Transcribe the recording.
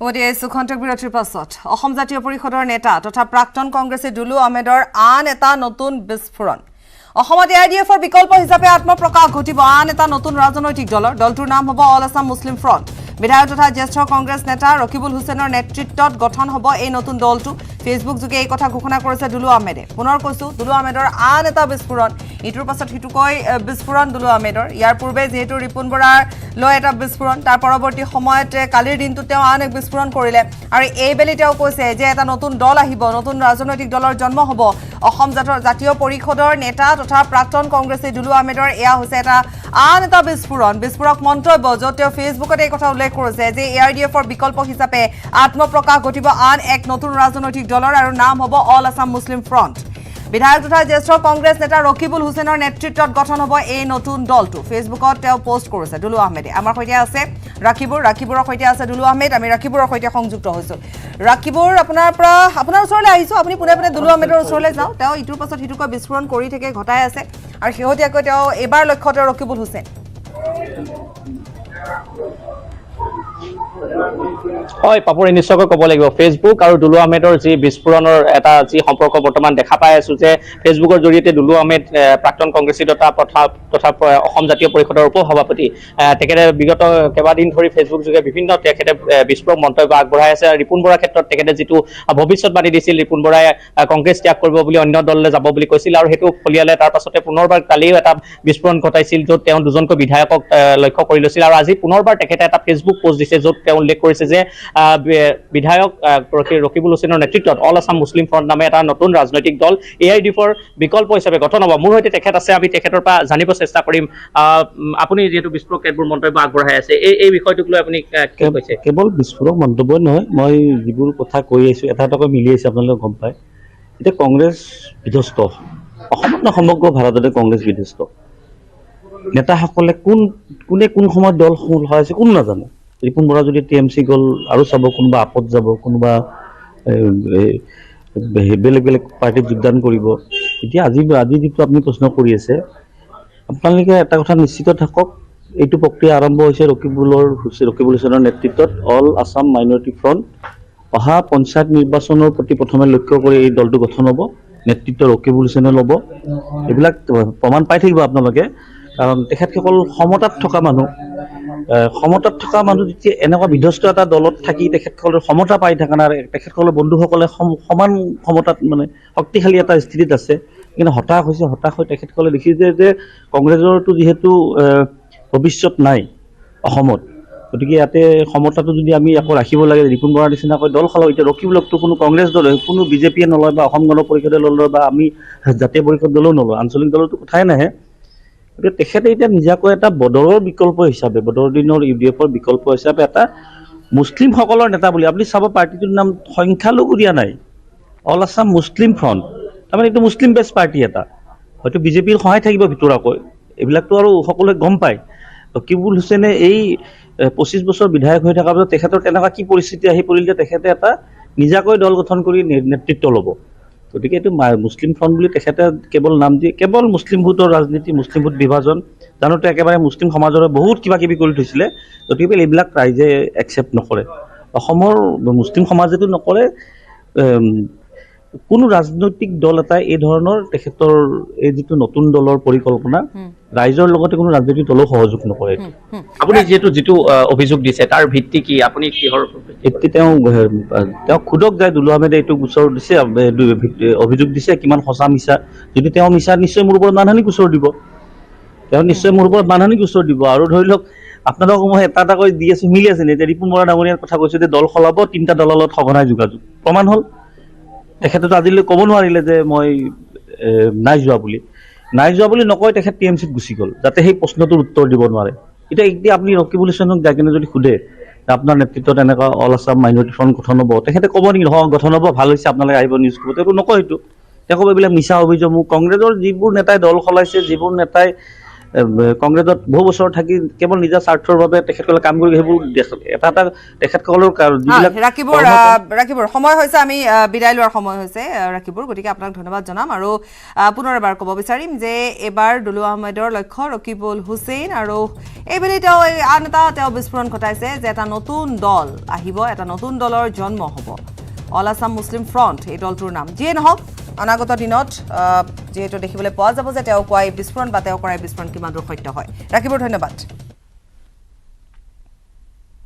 সুখন্তেক বিৰতিৰ পাছত অসম জাতীয় পৰিষদৰ নেতা তথা প্ৰাক্তন কংগ্ৰেছী দুলু আহমেদৰ আন এটা নতুন বিস্ফোৰণ অসমত এআইডিএফৰ বিকল্প হিচাপে আত্মপ্ৰকাশ ঘটিব আন এটা নতুন ৰাজনৈতিক দলটোৰ নাম হ'ব অল আছাম মুছলিম ফ্ৰণ্ট বিধায়ক তথা জ্যেষ্ঠ কংগ্ৰেছ নেতা ৰকিবুল হুছেইনৰ নেতৃত্বত গঠন হ'ব এই নতুন দলটো ফেচবুক যোগে এই কথা ঘোষণা কৰিছে দুলু আহমেদে পুনৰ কৈছো দুলু আহমেদৰ আন এটা বিস্ফোৰণ ইটোৰ পাছত হিটুকৈ বিস্ফোৰণ দুলু আহমেদৰ ইয়াৰ পূৰ্বে যেহেতু ৰিপুন বৰাৰ লৈ এটা বিস্ফোৰণ তাৰ পৰৱৰ্তী সময়ত কালিৰ দিনটো তেওঁ আন এক বিস্ফোৰণ কৰিলে আৰু এইবেলি তেওঁ কৈছে যে এটা নতুন দল আহিব নতুন ৰাজনৈতিক দলৰ জন্ম হ'ব অসম জাতীয় পৰিষদৰ নেতা তথা প্ৰাক্তন কংগ্ৰেছী দুলু আহমেদৰ এয়া হৈছে এটা আন এটা বিস্ফোৰক মন্তব্য য'ত তেওঁ ফেচবুকত এই কথা উল্লেখ কৰিছে যে এআইডিএফৰ বিকল্প হিচাপে আত্মপ্ৰকাশ ঘটিব আন এক নতুন ৰাজনৈতিক দলৰ আৰু নাম হ'ব অল আছাম মুছলিম ফ্ৰণ্ট বিধায়ক তথা জ্যেষ্ঠ কংগ্ৰেছ নেতা ৰকিবুল হুছেইনৰ নেতৃত্বত গঠন হ'ব এই নতুন দলটো ফেচবুকত তেওঁ পোষ্ট কৰিছে দুলু আহমেদে আমাৰ সৈতে আছে ৰাকিবুৰৰ সৈতে আছে দুলু আহমেদ আমি ৰাকিবুৰৰ সৈতে সংযুক্ত হৈছো ৰাকিবুৰ আপোনাৰ ওচৰলৈ আহিছো আপুনি পুনে দুলু আহমেদৰ ওচৰলৈ যাওঁ তেওঁ ইটোৰ পাছত সিটোকৈ বিস্ফোৰণ কৰি থাকে ঘটাই আছে আৰু শেহতীয়াকৈ তেওঁ এবাৰ লক্ষ্যতে ৰকিবুল হুছেইন হয় পাপৰি নিশ্চয়কৈ ক'ব লাগিব ফেচবুক আৰু দুলু আহমেদৰ যি বিস্ফোৰণৰ এটা যি সম্পৰ্ক বৰ্তমান দেখা পাই আছো যে ফেচবুকৰ জৰিয়তে দুলু আহমেদ প্ৰাক্তন কংগ্ৰেছী তথা অসম জাতীয় পৰিষদৰ উপসভাপতি তেখেতে বিগত কেইবাদিন ধৰি ফেচবুক যোগে বিভিন্ন তেখেতে বিস্ফোৰক মন্তব্য আগবঢ়াই আছে ৰিপুন বৰাৰ ক্ষেত্ৰত তেখেতে যিটো ভৱিষ্যতবাণী দিছিল ৰিপুন বৰাই কংগ্ৰেছ ত্যাগ কৰিব বুলি অন্য দললৈ যাব বুলি কৈছিল আৰু সেইটো ফলিয়ালে তাৰ পাছতে পুনৰবাৰ কালিও এটা বিস্ফোৰণ ঘটাইছিল য'ত তেওঁ দুজনকৈ বিধায়কক লক্ষ্য কৰি লৈছিল আৰু আজি পুনৰবাৰ তেখেতে এটা ফেচবুক পোষ্ট দিছে য'ত তেওঁ উল্লেখ কৰিছে যে বিধায়ক ৰকিবুল হুছেইনৰ নেতৃত্বত অল আছাম মুছলিম ফ্ৰণ্ট নামে এটা নতুন ৰাজনৈতিক দল এআইডিএফৰ বিকল্প হিচাপে গঠন হ'ব মোৰ সৈতে তেখেত আছে আমি তেখেতৰ পৰা জানিব চেষ্টা কৰিম আপুনি যিহেতু বিস্ফোৰক কেতবোৰ মন্তব্য আগবঢ়াই আছে এই বিষয়টোক লৈ আপুনি কি কৈছে কেৱল বিস্ফোৰক মন্তব্য নহয় মই যিবোৰ কথা কৈ আহিছোঁ এটা এটাকৈ মিলি আহিছে আপোনালোকে গম পায় এতিয়া কংগ্ৰেছ বিধ্বস্ত অসমত সমগ্ৰ ভাৰততে কংগ্ৰেছ বিধ্বস্ত নেতাসকলে কোনে কোন সময়ত দল সলাইছে কোনো নাজানে ৰিপুন বৰা যদি টিএমচি গ'ল আৰু চাব কোনোবা আপত যাব কোনোবা বেলেগ পাৰ্টিত যোগদান কৰিব এতিয়া আজি যিটো আপুনি প্ৰশ্ন কৰি আছে আপোনালোকে এটা কথা নিশ্চিত থাকক এইটো প্ৰক্ৰিয়া আৰম্ভ হৈছে ৰকিবুল হুছেইনৰ নেতৃত্বত অল আছাম মাইনৰিটি ফ্ৰণ্ট অহা পঞ্চায়ত নিৰ্বাচনৰ প্ৰতি প্ৰথমে লক্ষ্য কৰি এই দলটো গঠন হ'ব নেতৃত্ব ৰকিবুল হুছেইনে ল'ব এইবিলাক প্ৰমাণ পাই থাকিব আপোনালোকে কাৰণ তেখেতসকল সমতাত থকা মানুহ যেতিয়া এনেকুৱা বিধ্বস্ত এটা দলত থাকি তেখেতসকলৰ সমতা পাই থকা নাই তেখেতসকলৰ বন্ধুসকলে সমান সমতাত মানে শক্তিশালী এটা স্থিতিত আছে কিন্তু হতাশ হৈ তেখেতসকলে দেখিছে যে কংগ্ৰেছৰতো যিহেতু ভৱিষ্যত নাই অসমত গতিকে ইয়াতে সমতাটো যদি আমি আকৌ ৰাখিব লাগে ৰিপুন বৰাৰ নিচিনাকৈ দল সলাওঁ এতিয়া ৰকিবুলকতো কোনো কংগ্ৰেছ দলে কোনো বিজেপিয়ে নলয় বা অসম গণ পৰিষদে নলয় বা আমি জাতীয় পৰিষদ দলেও নলয় আঞ্চলিক দলতো কথাই নাহে গতিকে তেখেতে এতিয়া নিজাকৈ এটা বদৰৰ বিকল্প হিচাপে বদৰ দিনৰ ইউডিএফৰ বিকল্প হিচাপে এটা মুছলিমসকলৰ নেতা বুলি আপুনি চাব পাৰ্টিটোৰ নাম সংখ্যালঘু দিয়া নাই অল আছাম মুছলিম ফ্ৰণ্ট তাৰমানে এইটো মুছলিম বেছ পাৰ্টি এটা হয়তো বিজেপিৰ সহায় থাকিব ভিতৰুৱাকৈ এইবিলাকতো আৰু সকলোৱে গম পায় ৰকিবুল হুছেইনে এই 25 বছৰ বিধায়ক হৈ থকাৰ পিছত তেখেতৰ তেনেকুৱা কি পৰিস্থিতি আহি পৰিল যে তেখেতে এটা নিজাকৈ দল গঠন কৰি নেতৃত্ব ল'ব গতিকে এইটো মুছলিম ফ্ৰণ্ট বুলি তেখেতে কেৱল নাম দিয়ে কেৱল মুছলিম ভোটৰ ৰাজনীতি মুছলিম ভোট বিভাজন জানোতে একেবাৰে মুছলিম সমাজৰে বহুত কিবা কিবি কৰি থৈছিলে গতিকে এইবিলাক ৰাইজে একচেপ্ট নকৰে অসমৰ মুছলিম সমাজেতো নকৰে কোনো ৰাজনৈতিক দল এটাই এই ধৰণৰ তেখেতৰ এই যিটো নতুন দলৰ পৰিকল্পনা ৰাইজৰ লগতে কোনো ৰাজনৈতিক দলেও সহযোগ নকৰে আপুনি যিটো অভিযোগ দিছে তাৰ ভিত্তি কি আপুনি কিহৰ এতিয়া তেওঁ খুদক যায় দুলু আহমেদে এইটো গোচৰ দিছে অভিযোগ দিছে কিমান সঁচা মিছা যদি তেওঁ মিছা নিশ্চয় মোৰ ওপৰত মানহানি গোচৰ দিব আৰু ধৰি লওক আপোনালোকক মই এটা কৈ দি আছো মিলি আছে নে এতিয়া ৰিপুন বৰা ডাঙৰীয়াৰ কথা কৈছে যে দল সলাব 3টা দলৰ লগত সঘনাই যোগাযোগ প্ৰমাণ হ'ল তেখেতেতো আজিলৈ ক'ব নোৱাৰিলে যে মই নাই যোৱা বুলি নকয় তেখেত টিএমচিত গুচি গ'ল যাতে সেই প্ৰশ্নটোৰ উত্তৰ দিব নোৱাৰে এতিয়া আপুনি ৰকিবুল হুছেইনক যাই কিনে যদি সোধে আপোনাৰ নেতৃত্বত এনেকুৱা অল আছাম মাইনৰিটি ফ্ৰণ্ট গঠন হ'ব তেখেতে ক'ব নেকি গঠন হ'ব ভাল হৈছে আপোনালোকে আহিব নিউজ কৰিব তেওঁ নকয় এইটো তেওঁ ক'ব এইবিলাক মিছা অভিযোগ মোক কংগ্ৰেছৰ যিবোৰ নেতাই দল সলাইছে যিবোৰ নেতাই কংগ্ৰেছত বহু বছৰ থাকি কেৱল নিজৰ স্বাৰ্থৰ বাবে তেখেতসকলে কাম কৰি সেইবোৰ এটা এটা তেখেতসকলৰ যিবিলাক ৰাকিবুৰ সময় হৈছে আমি বিদায় লোৱাৰ সময় হৈছে ৰাকিবুৰ গতিকে আপোনাক ধন্যবাদ জনাম আৰু পুনৰ এবাৰ ক'ব বিচাৰিম যে এবাৰ দুলু আহমেদৰ লক্ষ্য ৰকিবুল হুছেইন আৰু এইবেলি তেওঁ আন এটা তেওঁ বিস্ফোৰণ ঘটাইছে যে এটা নতুন দল আহিব এটা নতুন দলৰ জন্ম হ'ব অল আছাম মুছলিম ফ্ৰণ্ট এই দলটোৰ নাম যিয়ে নহওক অনাগত দিনত যেহেতু দেখিবলৈ পোৱা যাব যে তেওঁ কোৱা এই বিস্ফোৰণ বা তেওঁ কৰা এই বিস্ফোৰণ কিমান দূৰ সত্য হয় ৰাকিবুৰ ধন্যবাদ